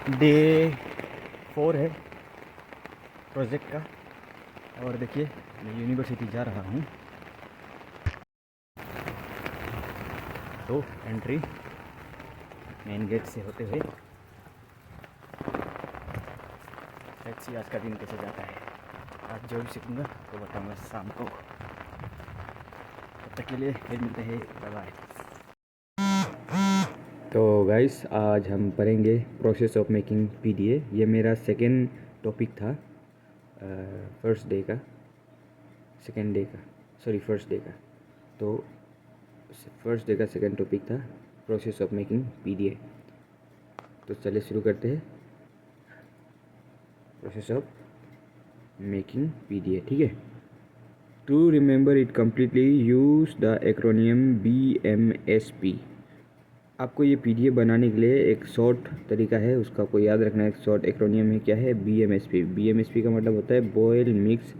Day 4 है project का। और देखिए मैं यूनिवर्सिटी जा रहा हूँ, तो एंट्री मेन गेट से होते हुए लेट्स सी आज का दिन कैसे जाता है। आज जो भी सीखूँगा तो बताऊँगा शाम को। तब तक के लिए फिर मिलते हैं, बाय बाय। तो गाइस आज हम पढ़ेंगे प्रोसेस ऑफ मेकिंग पीडीए। ये मेरा सेकेंड टॉपिक था, फर्स्ट डे का तो फर्स्ट डे का सेकेंड टॉपिक था प्रोसेस ऑफ मेकिंग पीडीए। तो चलिए शुरू करते हैं प्रोसेस ऑफ मेकिंग पीडीए, ठीक है। To remember it completely use the acronym BMSP। आपको ये पीडीए बनाने के लिए एक शॉर्ट तरीका है, उसका आपको याद रखना है। एक शॉर्ट एक्रोनियम है, क्या है? BMSP। BMSP का मतलब होता है बॉयल, मिक्स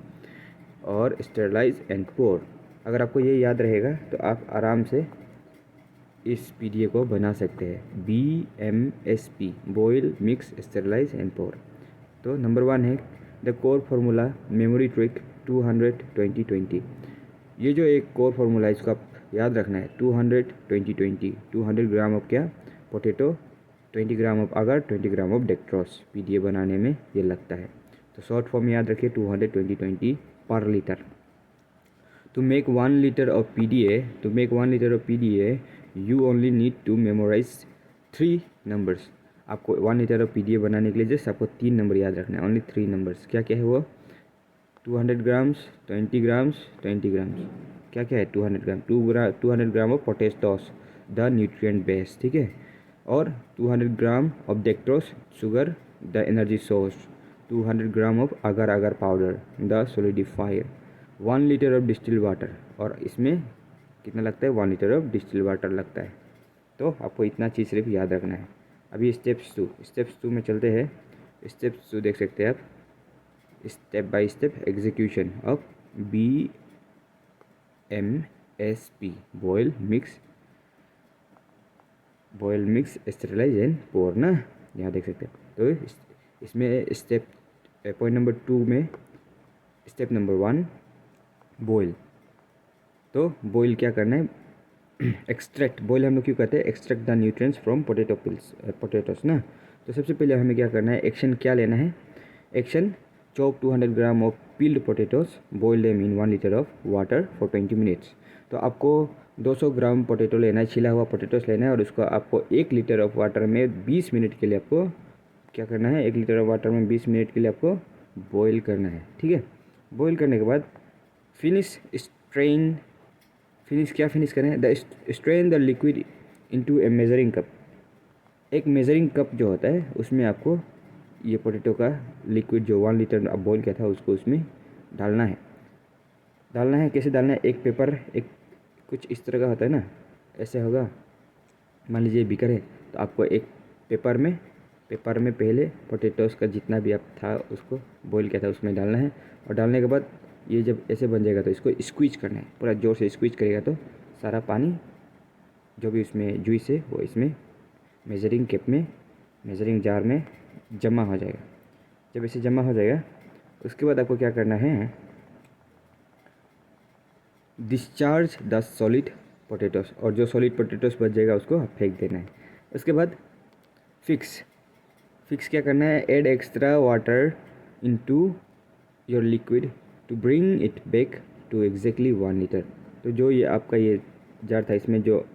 और स्टेरलाइज एंड पोर। अगर आपको ये याद रहेगा तो आप आराम से इस पीडीए को बना सकते हैं। BMSP, boil, mix, sterilise and pour. तो नंबर 1 है the core formula memory trick 200-20-20। ये जो एक कोर फार्मूला है इसको आप याद रखना है। 200-20-20, 200 ग्राम ऑफ क्या? पोटैटो, 20 ग्राम ऑफ अगर, 20 ग्राम ऑफ डेक्ट्रोस पीडीए बनाने में ये लगता है। तो शॉर्ट फॉर्म याद रखिए 200-20-20 पर litre. To make 1 liter of PDA, you only need to memorize 3 numbers. आपको 1 लीटर ऑफ पीडीए बनाने के लिए जस्ट आपको 3 नंबर याद रखना है, ओनली 3 नंबर्स। क्या क्या है वो? 200 ग्राम्स, 20 ग्राम्स, 20 ग्राम्स। क्या क्या है? 200 gram, 200 gram of potatoes the nutrient base, ठीक है। और 200 gram of dextrose sugar the energy source, 200 gram of agar agar powder the solidifier, 1 litre of distil water. और इसमें कितना लगता है? 1 लीटर ऑफ डिस्टिल वाटर लगता है। तो आपको इतना चीज़ सिर्फ याद रखना है। अभी स्टेप्स टू में चलते हैं। स्टेप्स 2 देख सकते हैं आप, step by step execution of BMSP, boil, mix, sterilise and pour ना, यहाँ देख सकते हैं। तो इसमें स्टेप पॉइंट नंबर 2 में स्टेप नंबर 1 बॉयल। तो बॉयल क्या करना है? एक्सट्रैक्ट, बॉयल हम लोग क्यों कहते हैं? Extract the nutrients from potatoes ना। तो सबसे पहले हमें क्या करना है? एक्शन क्या लेना है? Action chop 200 gram of peeled potatoes, boil them in 1 litre of water for 20 minutes. तो आपको 200 ग्राम पोटैटो लेना है, छिला हुआ पोटैटोस लेना है, और उसको आपको 1 लीटर ऑफ वाटर में 20 मिनट के लिए आपको क्या करना है? 1 लीटर ऑफ वाटर में 20 मिनट के लिए आपको बॉयल करना है, ठीक है। बॉयल करने के बाद फिनिश करें the strain the liquid into A measuring cup. एक मेजरिंग कप जो होता है उसमें आपको ये पोटैटो का लिक्विड जो 1 लीटर आप बॉयल किया था उसको उसमें डालना है। कैसे डालना है? एक पेपर, एक कुछ इस तरह का होता है ना, ऐसे होगा। मान लीजिए बीकर है, तो आपको एक पेपर में पहले पोटैटोस का जितना भी आप था उसको बॉयल किया था उसमें डालना है। और डालने के बाद ये जब ऐसे बन जाएगा तो इसको स्क्वीज करना है, पूरा ज़ोर से स्क्वीज करेगा तो सारा पानी जो भी उसमें जूस है वो इसमें मेजरिंग जार में जमा हो जाएगा। जब ऐसे जमा हो जाएगा उसके बाद आपको क्या करना है? डिस्चार्ज द सॉलिड पोटैटोस, और जो सॉलिड पोटैटोस बच जाएगा उसको फेंक देना है। उसके बाद फिक्स क्या करना है? Add extra water into your liquid to bring it back to exactly 1 litre. तो जो ये आपका ये जार था इसमें जो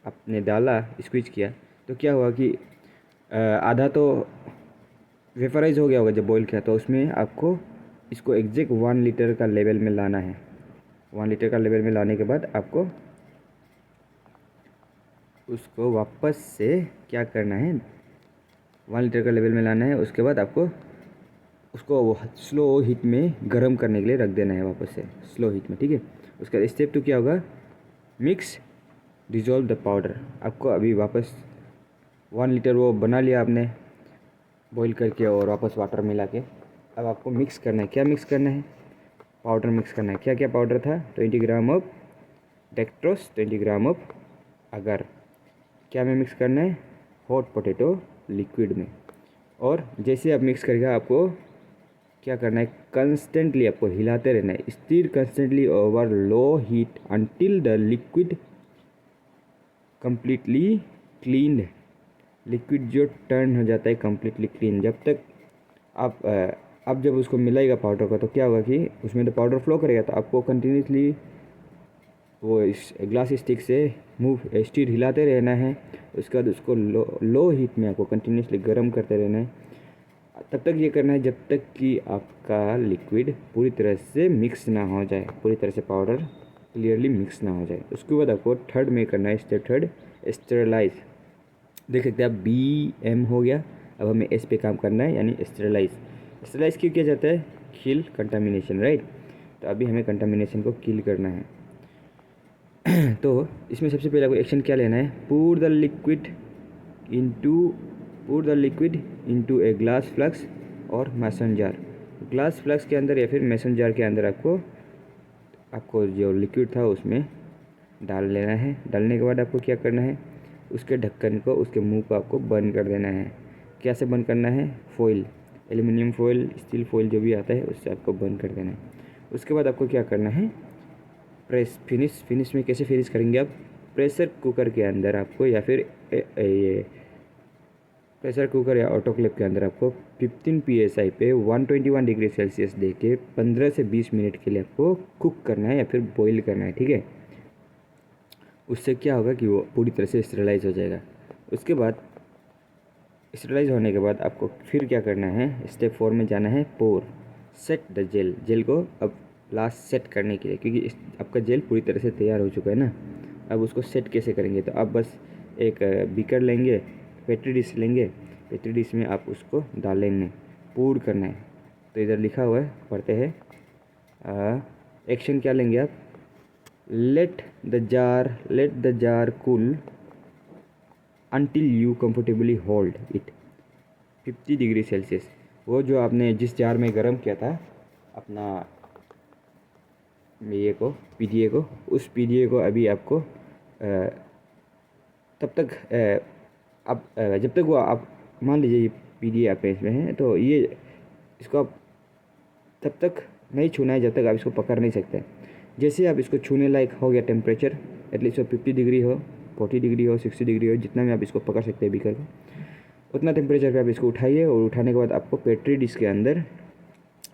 आपने डाला, स्क्वीज किया, तो क्या हुआ कि आधा तो वेपराइज हो गया होगा जब बॉईल किया, तो उसमें आपको इसको एग्जैक्ट 1 लीटर का लेवल में लाना है। 1 लीटर का लेवल में लाने के बाद आपको उसको वापस से क्या करना है? 1 लीटर का लेवल में लाना है। उसके बाद आपको उसको स्लो हीट में गर्म करने के लिए रख देना है वापस से स्लो हीट में, ठीक है। उसका स्टेप 2 क्या होगा? Mix dissolve the powder. आपको अभी वापस 1 लीटर वो बना लिया आपने बॉईल करके और वापस वाटर मिला के। अब आपको मिक्स करना है। क्या मिक्स करना है? पाउडर मिक्स करना है। क्या क्या पाउडर था? 20 gram of dextrose, 20 gram of अगर। क्या में मिक्स करना है? हॉट पोटैटो लिक्विड में। और जैसे आप मिक्स करेगा आपको क्या करना है, कंस्टेंटली आपको हिलाते रहना है, stir constantly over low heat until the liquid completely cleaned. Liquid जो टर्न हो जाता है कम्प्लीटली क्लीन, जब तक आप जब उसको मिलाएगा पाउडर का तो क्या होगा कि उसमें तो पाउडर फ्लो करेगा, तो आपको कंटिन्यूसली वो इस ग्लास स्टिक से स्टीर हिलाते रहना है। उसके बाद उसको लो हीट में आपको कंटिन्यूसली गर्म करते रहना है। तब तक ये करना है जब तक कि आपका लिक्विड पूरी तरह से मिक्स ना हो जाए, पूरी तरह से पाउडर क्लियरली मिक्स ना हो जाए। उसके बाद आपको थर्ड में करना है, स्टेप थर्ड, स्टेरलाइज। देख सकते हैं आप, बी एम हो गया। अब हमें एस पे काम करना है, यानी स्टेरलाइज। स्टेरलाइज क्यों किया जाता है? किल कंटामिनेशन, राइट। तो अभी हमें कंटामिनेशन को किल करना है। तो इसमें सबसे पहले आपको एक्शन क्या लेना है, पूर the liquid into a glass flask और मैसन जार। ग्लास फ्लास्क के अंदर या फिर मैसन जार के अंदर आपको जो लिक्विड था उसमें डाल लेना है। डालने के बाद आपको क्या करना है, उसके ढक्कन को, उसके मुंह को आपको बंद कर देना है। कैसे बंद करना है? Foil, aluminium foil, steel foil जो भी आता है उससे आपको बंद कर देना है। उसके बाद आपको क्या करना है, फिनिश में कैसे फिनिश करेंगे आप, प्रेशर कुकर के अंदर आपको, या फिर ये प्रेशर कुकर या ऑटोक्लेव के अंदर आपको 15 psi पे 121 डिग्री सेल्सियस दे के 15 से 20 मिनट के लिए आपको कुक करना है या फिर बॉईल करना है, ठीक है। उससे क्या होगा कि वो पूरी तरह से स्टेरलाइज हो जाएगा। उसके बाद स्टेरलाइज होने के बाद आपको फिर क्या करना है, स्टेप 4 में जाना है, पोर सेट द जेल को अब लास्ट सेट करने के लिए, क्योंकि आपका जेल पूरी तरह से तैयार हो चुका है ना। अब उसको सेट कैसे करेंगे, तो आप बस एक बीकर लेंगे, पेट्री डिश लेंगे, पेट्री डिश में आप उसको डालेंगे, पूर करना है। तो इधर लिखा हुआ है, पढ़ते हैं। एक्शन क्या लेंगे आप, let the jar cool until you comfortably hold it 50 degree Celsius. वो जो आपने जिस जार में गर्म किया था अपना ये को, पीडीए को, उस पीडीए को अभी आपको तब तक अब जब तक वो आप मान लीजिए ये पीडीए आपके इसमें है, तो ये इसको आप तब तक नहीं छूना है जब तक आप इसको पकड़ नहीं सकते। जैसे आप इसको छूने लायक हो गया टेम्परेचर, एटलीस्ट 50 डिग्री हो, 40 डिग्री हो, 60 डिग्री हो, जितना में आप इसको पकड़ सकते हैं बीकर को, उतना टेम्परेचर पे आप इसको उठाइए। और उठाने के बाद आपको पेट्री डिश के अंदर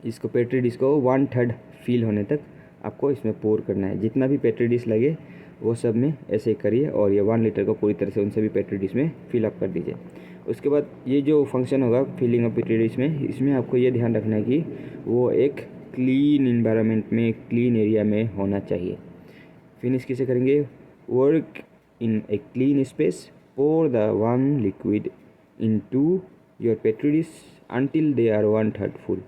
इसको, पेट्री डिश को 1/3 फील होने तक आपको इसमें पोर करना है। जितना भी पेट्री डिश लगे वो सब में ऐसे ही करिए, और ये 1 लीटर को पूरी तरह से उनसे भी पेट्री डिश में फिल अप कर दीजिए। उसके बाद ये जो फंक्शन होगा फिलिंग अप पेट्री डिश में, इसमें आपको ये ध्यान रखना है कि वो एक क्लीन इन्वायरमेंट में, क्लीन एरिया में होना चाहिए। फिनिश कैसे करेंगे, work in a clean space, pour the warm liquid into your petri dish until they are 1/3 full.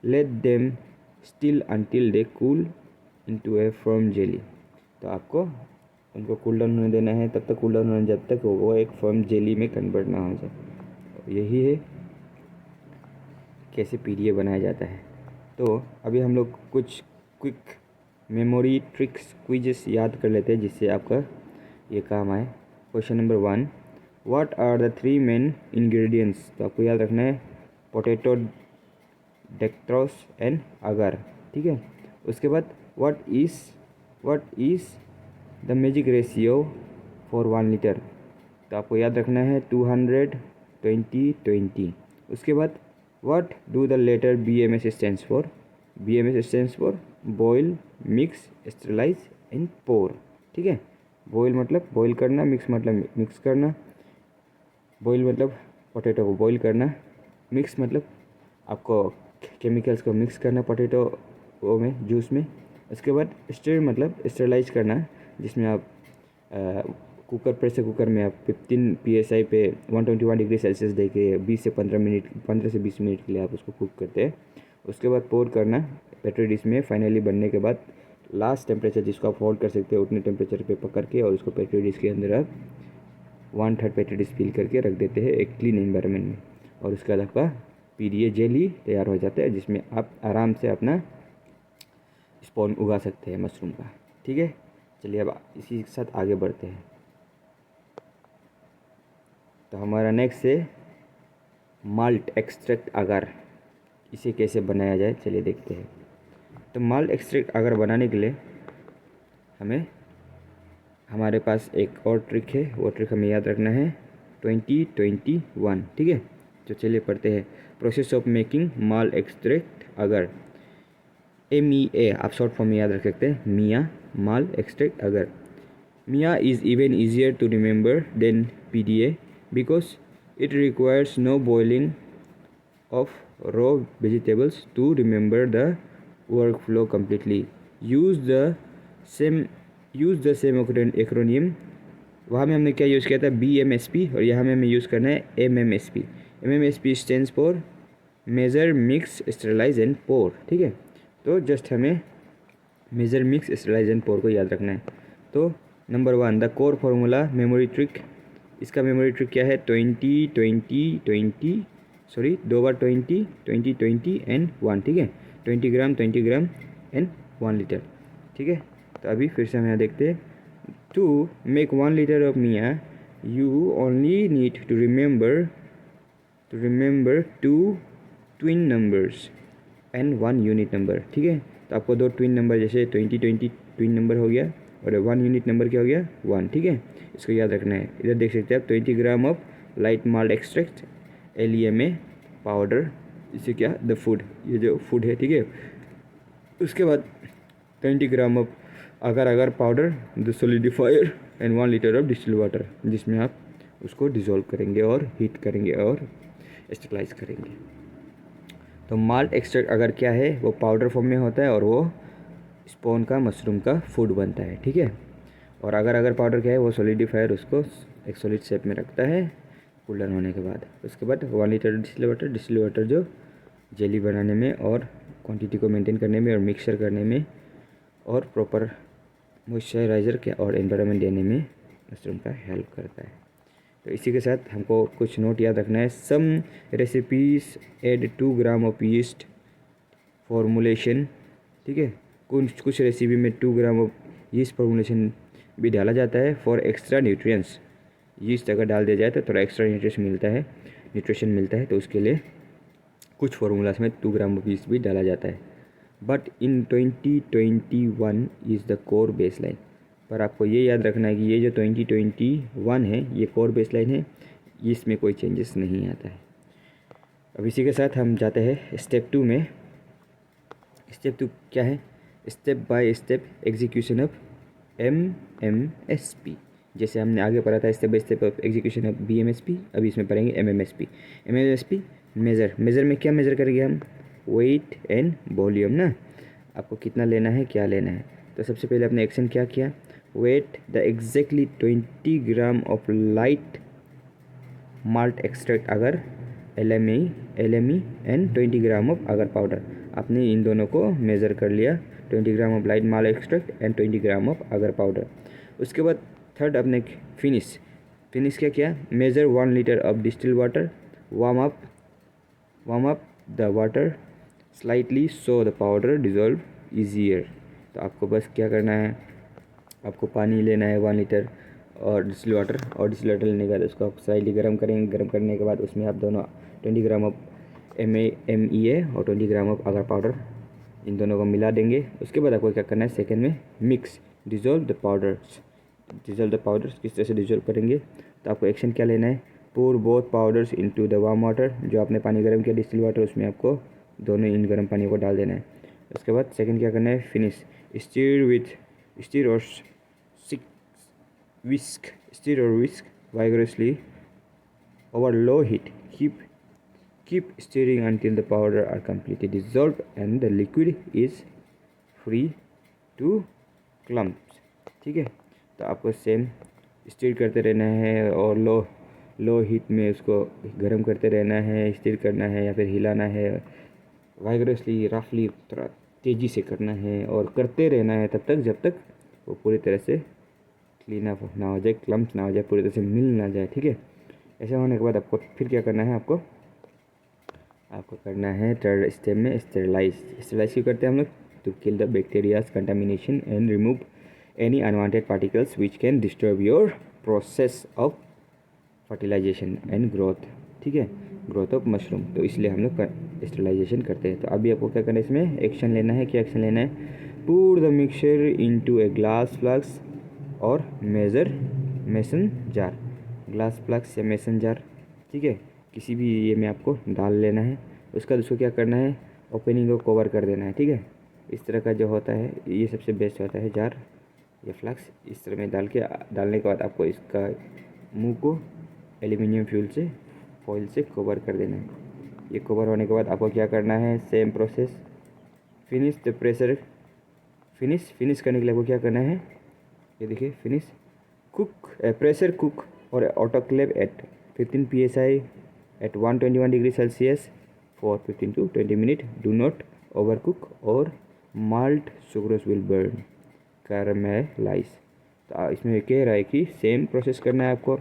Let them still until they cool into a firm jelly. तो आपको उनको cool down होने देना है, तब तक कूल डाउन होने जब तक वो एक फर्म जेली में कन्वर्ट ना हो जाए। यही है कैसे पीडीए बनाया जाता है। तो अभी हम लोग कुछ क्विक मेमोरी ट्रिक्स क्विजेस याद कर लेते हैं जिससे आपका ये काम आए। Question number 1, what are the 3 main ingredients. तो आपको याद रखना है पोटैटो, डेक्ट्रोस एंड अगर, ठीक है। उसके बाद what is the magic ratio for 1 litre. तो आपको याद रखना है 200-20-20। उसके बाद what do the letter BMS stands for. BMS stands for boil, mix, sterilise and pour, ठीक है। बॉयल मतलब बॉयल करना, मिक्स मतलब मिक्स करना, बॉयल मतलब पोटैटो को बॉयल करना, मिक्स मतलब आपको केमिकल्स को मिक्स करना पोटैटो वो में, जूस में। उसके बाद स्टेर मतलब स्टेरलाइज करना, जिसमें आप प्रेशर कुकर में आप 15 psi पे 121 डिग्री सेल्सियस दे के 20 से 20 मिनट के लिए आप उसको कुक करते हैं। उसके बाद पोर करना पेट्री डिश में, फाइनली बनने के बाद लास्ट टेम्परेचर जिसको आप होल्ड कर सकते हैं उतने टेम्परेचर पे पकड़ के, और उसको पेट्री डिश के अंदर आप 1/3 पेट्री डिश फिल करके रख देते हैं एक क्लीन एनवायरनमेंट में। और उसके बाद आपका पीडीए जेली तैयार हो जाता है, जिसमें आप आराम से अपना स्पॉन उगा सकते हैं मशरूम का, ठीक है। चलिए अब इसी के साथ आगे बढ़ते हैं। तो हमारा नेक्स्ट है माल्ट एक्सट्रैक्ट अगर, इसे कैसे बनाया जाए चलिए देखते हैं। तो माल्ट एक्सट्रैक्ट अगर बनाने के लिए हमारे पास एक और ट्रिक है, वो ट्रिक हमें याद रखना है 2021, ठीक है। तो चलिए पढ़ते हैं। Process of making malt extract अगर, MEA आप शॉर्ट फॉर्म में याद रख सकते हैं, मिया माल्ट एक्सट्रैक्ट अगर। Mia is even easier to remember than PDA because it requires no boiling of raw vegetables to remember the workflow completely. Use the same acronym. वहाँ में हमने क्या यूज़ किया था, BMSP, और यहाँ में हमें यूज़ करना है MMSP. MMSP stands for measure mix sterilise and pour, ठीक है। तो जस्ट हमें measure mix sterilise and pour को याद रखना है। तो number 1 the core formula memory trick. इसका मेमोरी ट्रिक क्या है, 2 बार 20 एंड 1, ठीक है। 20 ग्राम एंड 1 लीटर, ठीक है। तो अभी फिर से हम यहाँ देखते हैं। To make 1 litre of media you only need to remember 2 twin numbers and 1 unit number, ठीक है। तो आपको 2 ट्विन नंबर जैसे 20 ट्विन नंबर हो गया और 1 यूनिट नंबर क्या हो गया, 1, ठीक है। इसको याद रखना है। इधर देख सकते हैं आप 20 gram of light malt extract LEMA powder, इसे क्या द फूड, ये जो फूड है, ठीक है। उसके बाद 20 gram of agar powder the solidifier and 1 litre of distil water, जिसमें आप उसको डिज़ोल्व करेंगे और हीट करेंगे और स्टेरलाइज करेंगे। तो माल्ट एक्सट्रैक्ट अगर क्या है, वो पाउडर फॉर्म में होता है और वो स्पॉन का मशरूम का फूड बनता है, ठीक है। और अगर पाउडर क्या है, वो सॉलिडिफायर उसको एक सॉलिड शेप में रखता है कूलर होने के बाद। उसके बाद 1 लीटर डिस्टिल वाटर जो जेली बनाने में और क्वांटिटी को मेंटेन करने में और मिक्सचर करने में और प्रॉपर मॉइस्चराइज़र के और एनवायरनमेंट देने में मशरूम का हेल्प करता है। तो इसी के साथ हमको कुछ नोट याद रखना है। Some recipes add 2 gram of yeast formulation, ठीक है। कुछ रेसिपी में 2 ग्राम ऑफ यीस्ट फॉर्मुलेशन भी डाला जाता है फॉर एक्स्ट्रा न्यूट्रिएंट्स। यीस्ट अगर डाल दिया जाए तो थोड़ा एक्स्ट्रा न्यूट्रिशन मिलता है, तो उसके लिए कुछ फार्मूलास में 2 ग्राम ऑफ यीस्ट भी डाला जाता है। But in 2021 is the core baseline. पर आपको ये याद रखना है कि ये जो 2021 है, ये कोर बेसलाइन है, इसमें कोई चेंजेस नहीं आता है। अब इसी के साथ हम जाते हैं स्टेप 2 में। स्टेप 2 क्या है, step by step execution of MMSP। जैसे हमने आगे पढ़ा था step by step of execution of BMSP, अभी इसमें पढ़ेंगे MMSP। मेज़र में क्या मेज़र करेंगे हम, वेट एंड वॉल्यूम ना, आपको कितना लेना है, क्या लेना है। तो सबसे पहले आपने एक्शन क्या किया, weight the exactly 20 gram of light malt extract अगर LME and 20 gram of agar powder. आपने इन दोनों को मेज़र कर लिया, 20 gram of light malt extract and 20 gram of agar powder. उसके बाद थर्ड आपने फिनिश क्या किया, measure 1 litre of distil water, warm up the water slightly so the powder dissolve easier. तो आपको बस क्या करना है, आपको पानी लेना है 1 लीटर और डिस्टिल वाटर लेने के बाद उसको आप स्लाइटली गर्म करेंगे। गर्म करने के बाद उसमें आप दोनों 20 ग्राम ऑफ MEA और 20 ग्राम ऑफ अगर पाउडर, इन दोनों को मिला देंगे। उसके बाद आपको क्या करना है, सेकेंड में मिक्स डिज़ोल्व द पाउडर्स। किस तरह से डिज़ोल्व करेंगे, तो आपको एक्शन क्या लेना है, pour both powders into the warm water। जो आपने पानी गर्म किया डिस्टिल वाटर, उसमें आपको दोनों इन गर्म पानी को डाल देना है। उसके बाद सेकंड क्या करना है, फिनिश स्टीर और विस्क vigorously over low heat। keep stirring until the powder are completely dissolved and the liquid is free to clumps, ठीक है। तो आपको सेम स्टीर करते रहना है और लो हीट में उसको गर्म करते रहना है, स्टीर करना है या फिर हिलाना है, वाइगरसली रफली थोड़ा तेज़ी से करना है और करते रहना है तब तक जब तक वो पूरी तरह से क्लीन अप ना हो जाए, क्लम्प्स ना हो जाए, पूरी तरह से मिल ना जाए, ठीक है। ऐसा होने के बाद आपको फिर क्या करना है, आपको करना है थर्ड स्टेप में स्टेरलाइज क्यों करते हैं हम लोग, to kill the bacterias contamination and remove any unwanted particles which can disturb your process of fertilisation and growth, ठीक है। Growth of mushroom. तो इसलिए हम लोग स्टेरिलाइजेशन करते हैं। तो अभी आपको क्या करना है, इसमें एक्शन लेना है। क्या एक्शन लेना है? Put the mixture into a glass flask और मेजर मेसन जार। ग्लास फ्लास्क या मेसन जार, ठीक है, किसी भी ये में आपको डाल लेना है। उसका उसको क्या करना है, ओपनिंग को कवर कर देना है, ठीक है। इस तरह का जो होता है ये सबसे बेस्ट होता है जार या फ्लास्क। इस तरह में डालने के बाद आपको इसका मुंह को एल्यूमिनियम फॉइल से कवर कर देना है। ये कवर होने के बाद आपको क्या करना है, same process, finish the pressure. Finish करने के लिए आपको क्या करना है, ये देखिए, फिनिश कुक प्रेशर कुक और autoclave eight 15 psi at 121 degree Celsius for 15 to 20 minutes. Do not overcook or malt sugars will burn. Caramelize. तो इसमें कह रहा है कि सेम प्रोसेस करना है आपको।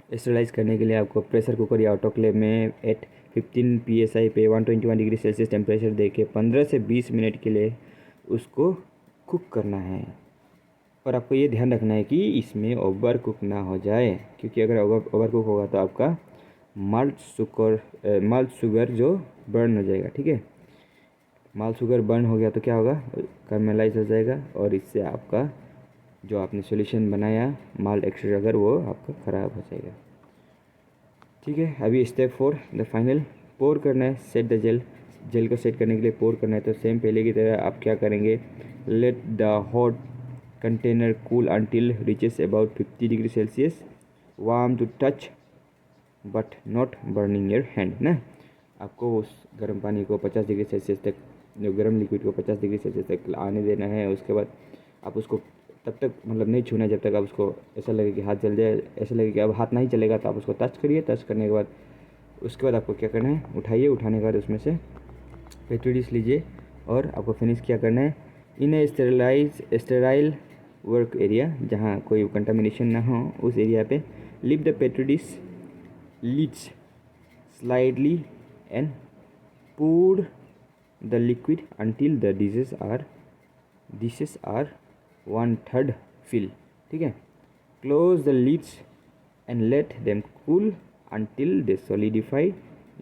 स्टेरलाइज करने के लिए आपको प्रेशर कुकर या ऑटोक्लेव में एट 15 psi पे 121 डिग्री सेल्सियस टेम्परेचर दे के 15 से 20 मिनट के लिए उसको कुक करना है। और आपको ये ध्यान रखना है कि इसमें ओवर कुक ना हो जाए, क्योंकि अगर ओवर कुक होगा तो आपका माल्ट शुगर जो बर्न हो जाएगा, ठीक है। माल्ट शुगर बर्न हो गया तो क्या होगा, कैरमेलाइज हो जाएगा और इससे आपका जो आपने सॉल्यूशन बनाया माल्ट एक्सट्रैक्ट अगर वो आपका ख़राब हो जाएगा, ठीक है। अभी स्टेप 4 द फाइनल, पोर करना है। सेट द जेल को सेट करने के लिए पोर करना है। तो सेम पहले की तरह आप क्या करेंगे, late the hot container cool until reaches about 50 degree Celsius, warm to touch but not burning your hand ना। आपको उस गर्म पानी को 50 डिग्री सेल्सियस तक, जो गर्म लिक्विड को 50 डिग्री सेल्सियस तक आने देना है। उसके बाद आप उसको तब तक मतलब नहीं छूना जब तक आप उसको ऐसा लगे कि हाथ जल जाए, ऐसा लगे कि अब हाथ नहीं चलेगा तो आप उसको टच करिए। टच करने के बाद उसके बाद आपको क्या करना है, उठाइए। उठाने के बाद उसमें से पेट्री डिश लीजिए और आपको फिनिश क्या करना है, इन ए स्टेराइल वर्क एरिया, जहाँ कोई कंटामिनेशन ना हो उस एरिया पे lip the petri dish lids slightly and pour the liquid until the dishes are 1/3 fill, ठीक है। Close the lids and let them cool until they solidify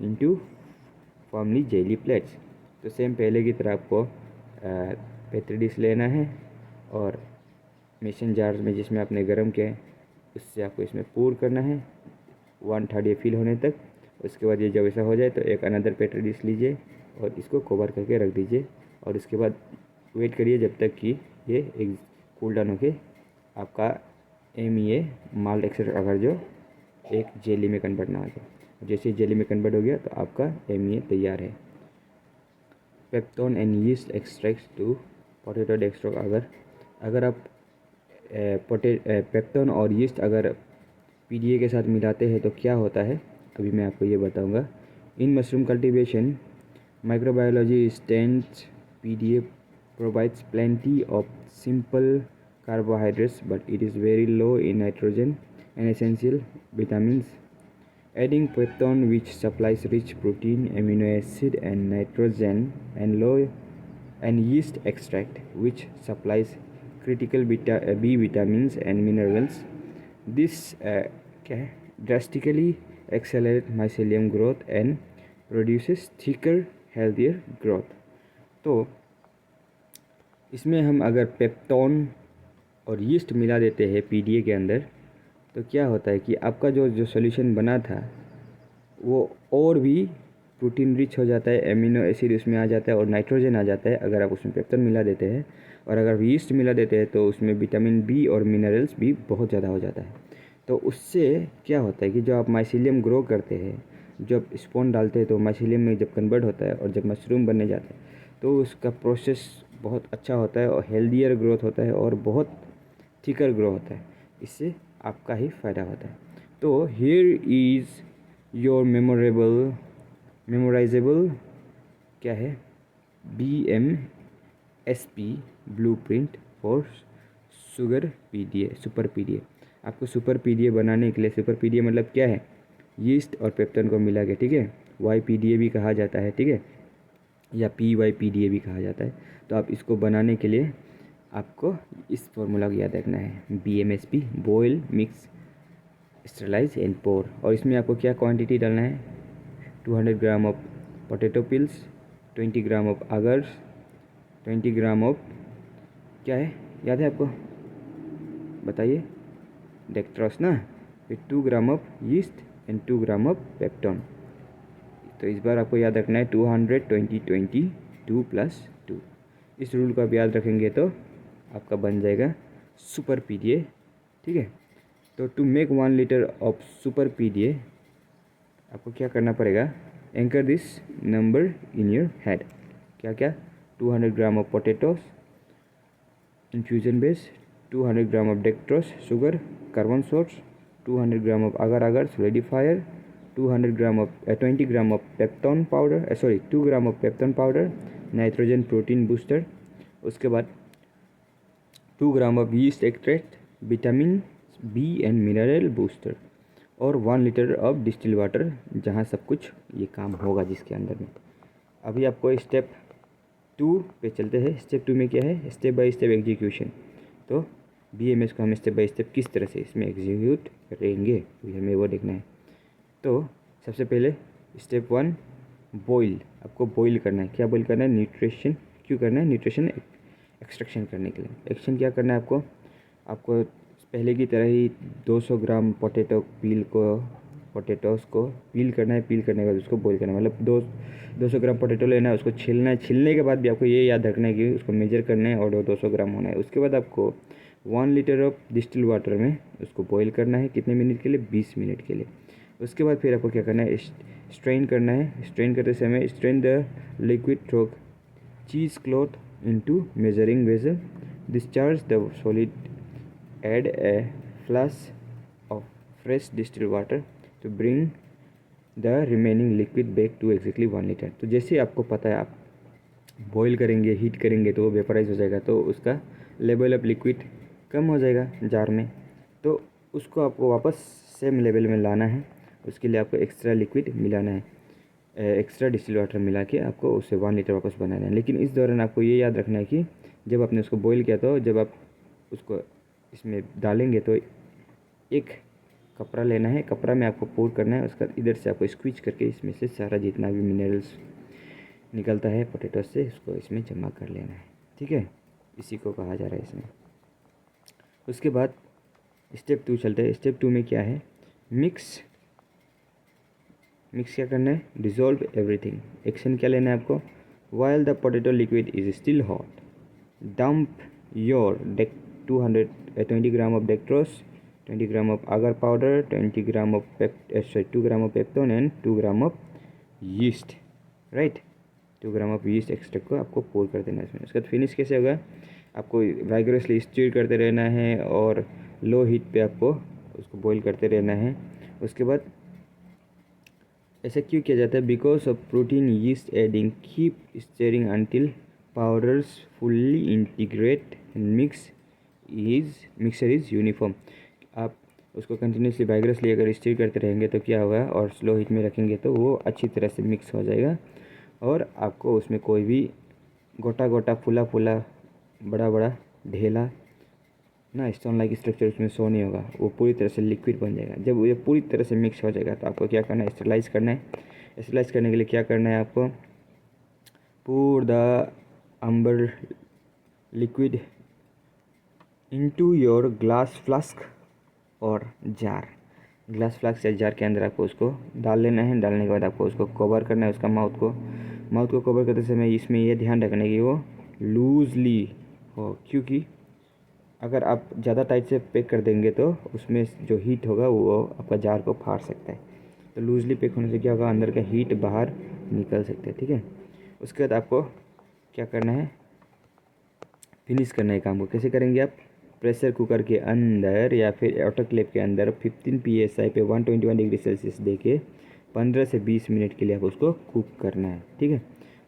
into firmly jelly plates। तो same पहले की तरह आपको petri dish लेना है और मेसन जार में जिसमें आपने गर्म किया है उससे आपको इसमें पूर करना है 1/3 ये फिल होने तक। उसके बाद ये जब ऐसा हो जाए तो एक अनदर पेट्री डिश लीजिए और इसको कवर करके रख दीजिए और उसके बाद वेट करिए जब तक कि ये एक कूल डाउन होके आपका MEA माल्ट एक्सट्रैक्ट अगर जो एक जेली में कन्वर्ट ना हो जाए। जैसे जेली में कन्वर्ट हो गया तो आपका MEA तैयार है। Peptone and yeast extract to potato dextrose. अगर आप पेप्टोन और यीस्ट अगर PDA के साथ मिलाते हैं तो क्या होता है, अभी मैं आपको ये बताऊंगा। In mushroom cultivation microbiology stands PDA provides plenty of simple carbohydrates, but it is very low in nitrogen and essential vitamins. Adding peptone, which supplies rich protein, amino acid, and nitrogen, and yeast extract, which supplies critical B vitamins and minerals. This drastically accelerates mycelium growth and produces thicker, healthier growth. तो इसमें हम अगर peptone और yeast मिला देते हैं PDA के अंदर तो क्या होता है कि आपका जो सॉल्यूशन बना था वो और भी प्रोटीन रिच हो जाता है, एमिनो एसिड उसमें आ जाता है और नाइट्रोजन आ जाता है अगर आप उसमें पेप्टोन मिला देते हैं। और अगर यीस्ट मिला देते हैं तो उसमें विटामिन B और मिनरल्स भी बहुत ज़्यादा हो जाता है। तो उससे क्या होता है कि जो आप माइसीलियम ग्रो करते हैं, जब स्पोन डालते हैं तो माइसीलियम में जब कन्वर्ट होता है और जब मशरूम बनने जाता है तो उसका प्रोसेस बहुत अच्छा होता है और हेल्दियर ग्रोथ होता है और बहुत थिकर ग्रो होता है। इससे आपका ही फ़ायदा होता है। तो हियर इज़ योर मेमोराइजेबल क्या है, BMSP blueprint for super PDA। आपको सुपर PDA बनाने के लिए, सुपर PDA मतलब क्या है, यीस्ट और पेप्टोन को मिला के, ठीक है, YPDA भी कहा जाता है, ठीक है, या PYPDA भी कहा जाता है। तो आप इसको बनाने के लिए आपको इस फॉर्मूला को याद रखना है, BMSP boil mix sterilise and pour. और इसमें आपको क्या क्वांटिटी डालना है, 200 gram of potato peels, 20 gram of agars, 20 gram of क्या है, याद है आपको, बताइए, डेक्ट्रॉस ना, फिर 2 gram of yeast and 2 gram of peptone. तो इस बार आपको याद रखना है 200 20 20 2 + 2। इस रूल को आप याद रखेंगे तो आपका बन जाएगा सुपर पीडीए, ठीक है। तो to make 1 litre of super PDA आपको क्या करना पड़ेगा, anchor this number in your head. क्या क्या, 200 gram of potatoes infusion base, 200 gram of dextrose sugar carbon source, 200 gram of agar solidifier, 200 gram of 20 gram of peptone powder, 2 gram of peptone powder, nitrogen protein booster. उसके बाद 2 gram of yeast extract, vitamin B and mineral booster, और 1 litre of distil water, जहाँ सब कुछ ये काम होगा जिसके अंदर में। अभी आपको स्टेप 2 पे चलते हैं। स्टेप 2 में क्या है, स्टेप बाय स्टेप एग्जीक्यूशन। तो BMS को हम स्टेप बाय स्टेप किस तरह से इसमें एग्जीक्यूट करेंगे अभी हमें वो देखना है। तो सबसे पहले स्टेप 1, बॉईल। आपको बॉईल करना है। क्या बॉईल करना है, न्यूट्रिशन। क्यों करना है, न्यूट्रिशन एक्सट्रैक्शन करने के लिए। एक्शन क्या करना है आपको पहले की तरह ही 200 ग्राम पोटैटोस को पील करना है। पील करने के बाद उसको बॉईल करना है, मतलब 200 ग्राम पोटैटो लेना है, उसको छीलना है। छीलने के बाद भी आपको ये याद रखना है कि उसको मेजर करना है और 200 ग्राम होना है। उसके बाद आपको 1 लीटर ऑफ डिस्टिल वाटर में उसको बॉईल करना है। कितने मिनट के लिए, 20 मिनट के लिए। उसके बाद फिर आपको क्या करना है, स्ट्रेन करना है। स्ट्रेन करते समय strain the liquid through cheese cloth into measuring vessel, discharge the solid, add a flask of fresh distil water to bring the remaining liquid back to exactly 1 litre. तो जैसे आपको पता है, आप बॉईल करेंगे, हीट करेंगे तो वो वेपराइज हो जाएगा, तो उसका लेवल ऑफ लिक्विड कम हो जाएगा जार में। तो उसको आपको वापस सेम लेवल में लाना है। उसके लिए आपको एक्स्ट्रा लिक्विड मिलाना है, एक्स्ट्रा डिस्टिल वाटर मिला के आपको उससे 1 लीटर वापस बनाना है। लेकिन इस दौरान आपको ये याद रखना है कि जब आपने उसको बॉईल किया तो जब आप उसको इसमें डालेंगे तो एक कपड़ा लेना है। कपड़ा में आपको पोर करना है। उसका इधर से आपको स्क्वीज करके इसमें से सारा जितना भी मिनरल्स निकलता है पोटैटो से उसको इसमें जमा कर लेना है, ठीक है। इसी को कहा जा रहा है इसमें। उसके बाद स्टेप 2 चलते हैं। स्टेप 2 में क्या है, मिक्स क्या करना है, डिज़ोल्व एवरीथिंग। एक्शन क्या लेना है आपको, while the potato liquid is still hot, dump your 20 gram of dextrose, 20 gram of agar powder, 20 gram of 2 gram of peptone and 2 gram of yeast, right. 2 gram of yeast extract को आपको पोर कर देना है इसमें। उसके बाद फिनिश कैसे होगा, आपको वाइगरसली स्टीर करते रहना है और लो हीट पे आपको उसको बॉईल करते रहना है। उसके बाद ऐसा क्यों किया जाता है, because of protein yeast adding, keep steering until powders fully integrate and mixer is uniform. आप उसको कंटिन्यूसली वाइगरसली अगर स्टीर करते रहेंगे तो क्या होगा, और स्लो हीट में रखेंगे तो वो अच्छी तरह से मिक्स हो जाएगा और आपको उसमें कोई भी गोटा फूला बड़ा ढेला ना स्टोन लाइक स्ट्रक्चर उसमें शो नहीं होगा। वो पूरी तरह से लिक्विड बन जाएगा। जब ये पूरी तरह से मिक्स हो जाएगा तो आपको क्या करना है, स्टरलाइज करना है। स्टरलाइज करने के लिए क्या करना है आपको, pour the amber liquid into your glass flask और जार। ग्लास फ्लास्क या जार के अंदर आपको उसको डाल लेना है। डालने के बाद आपको उसको कवर करना है, उसका माउथ को कवर करते समय इसमें यह ध्यान रखना है कि वो लूजली हो, क्योंकि अगर आप ज़्यादा टाइट से पैक कर देंगे तो उसमें जो हीट होगा वो आपका जार को फाड़ सकता है। तो लूजली पैक होने से क्या होगा, अंदर का हीट बाहर निकल सकता है, ठीक है। उसके बाद आपको क्या करना है, फिनिश करना है काम को। कैसे करेंगे आप, प्रेशर कुकर के अंदर या फिर ऑटोक्लेव के अंदर 15 PSI पे 121 डिग्री सेल्सियस दे के 15 से 20 मिनट के लिए आप उसको कुक करना है, ठीक है।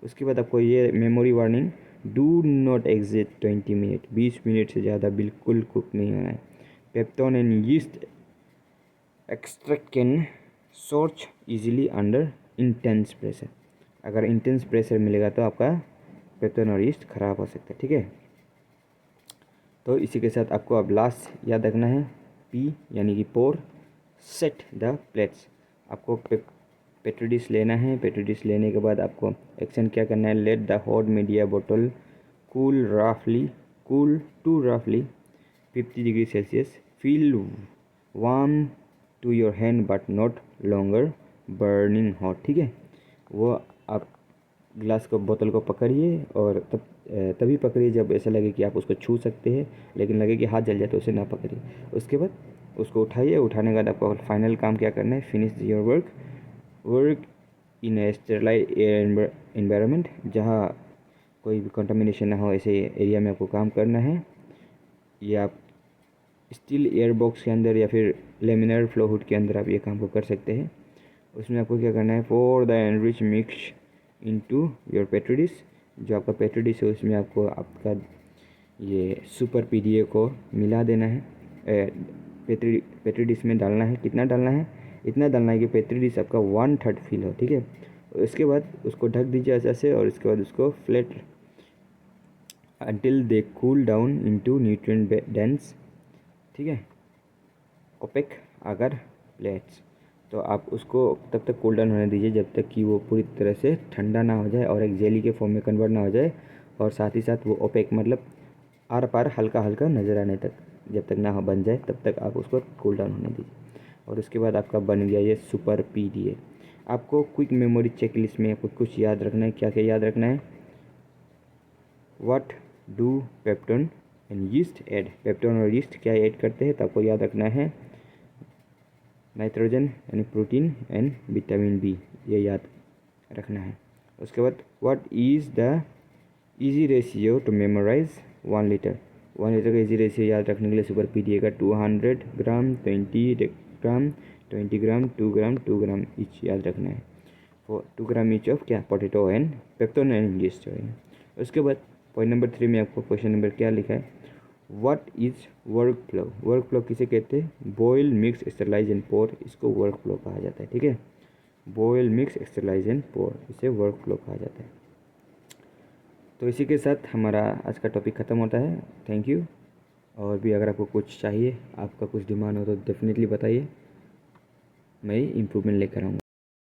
उसके बाद आपको ये memory warning, do not exit 20 minute, 20 minute से ज़्यादा बिल्कुल कुक नहीं होना है। Peptone and yeast extract can scorch easily under intense pressure. अगर इंटेंस प्रेशर मिलेगा तो आपका पेप्टोन और यीस्ट ख़राब हो सकता है, ठीक है। तो इसी के साथ आपको अब लास्ट याद रखना है, पी यानी कि पोर, सेट द प्लेट्स। आपको पेट्री डिश लेना है। पेट्री डिश लेने के बाद आपको एक्शन क्या करना है, लेट द हॉट मीडिया बोतल कूल टू रफली 50 degree Celsius, feel warm to your hand but not longer burning hot. ठीक है, वो आप ग्लास को बोतल को पकड़िए और तभी पकड़िए जब ऐसा लगे कि आप उसको छू सकते हैं, लेकिन लगे कि हाथ जल जाए तो उसे ना पकड़िए। उसके बाद उसको उठाइए। उठाने के बाद आपको फाइनल काम क्या करना है, finish your work in A sterilise air environment, जहाँ कोई भी कंटामिनेशन ना हो ऐसे एरिया में आपको काम करना है। या आप स्टील एयर बॉक्स के अंदर या फिर लेमिनार फ्लो हुड के अंदर आप ये काम को कर सकते हैं। उसमें आपको क्या करना है, pour the enrich mix into your petri dish. जो आपका पेट्री डिश है उसमें आपको आपका ये सुपर पीडीए को मिला देना है। पेट्री डिश में डालना है। कितना डालना है, इतना डालना है कि पेट्री डिश आपका 1/3 फिल हो। ठीक है, उसके बाद उसको ढक दीजिए ऐसे से, और उसके बाद उसको flat until they cool down into nutrient dense, ठीक है, ओपेक अगर प्लेट्स। तो आप उसको तब तक कूल डाउन होने दीजिए जब तक कि वो पूरी तरह से ठंडा ना हो जाए और एक जेली के फॉर्म में कन्वर्ट ना हो जाए, और साथ ही साथ वो ओपेक मतलब आर पार हल्का हल्का नज़र आने तक, जब तक ना हो बन जाए तब तक आप उसको कूल डाउन होने दीजिए। और उसके बाद आपका बन गया ये सुपर पीडीए। आपको क्विक मेमोरी चेक लिस्ट में आपको कुछ याद रखना है। क्या क्या याद रखना है, what do peptone and yeast add. Peptone और यीस्ट क्या ऐड करते हैं, तो आपको याद रखना है नाइट्रोजन यानी प्रोटीन एंड विटामिन बी, ये याद रखना है। उसके बाद what is the easy ratio to memorise 1 litre. 1 litre का इजी रेशियो याद रखने के लिए सुपर पीडीए का 200 ग्राम 20 ग्राम 2 ग्राम 2 ग्राम ईच याद रखना है। 2 ग्राम ईच ऑफ क्या, potato and peptone and yeast. उसके बाद पॉइंट नंबर 3 में आपको क्वेश्चन नंबर क्या लिखा है, what is work flow. Work flow किसे कहते हैं, boil mix sterilise and pour, इसको वर्क फ्लो कहा जाता है। ठीक है, boil mix sterilise and pour, इसे वर्क फ्लो कहा जाता है। तो इसी के साथ हमारा आज का टॉपिक ख़त्म होता है। Thank you. और भी अगर आपको कुछ चाहिए, आपका कुछ डिमांड हो तो डेफिनेटली बताइए, मैं इम्प्रूवमेंट लेकर आऊँगा।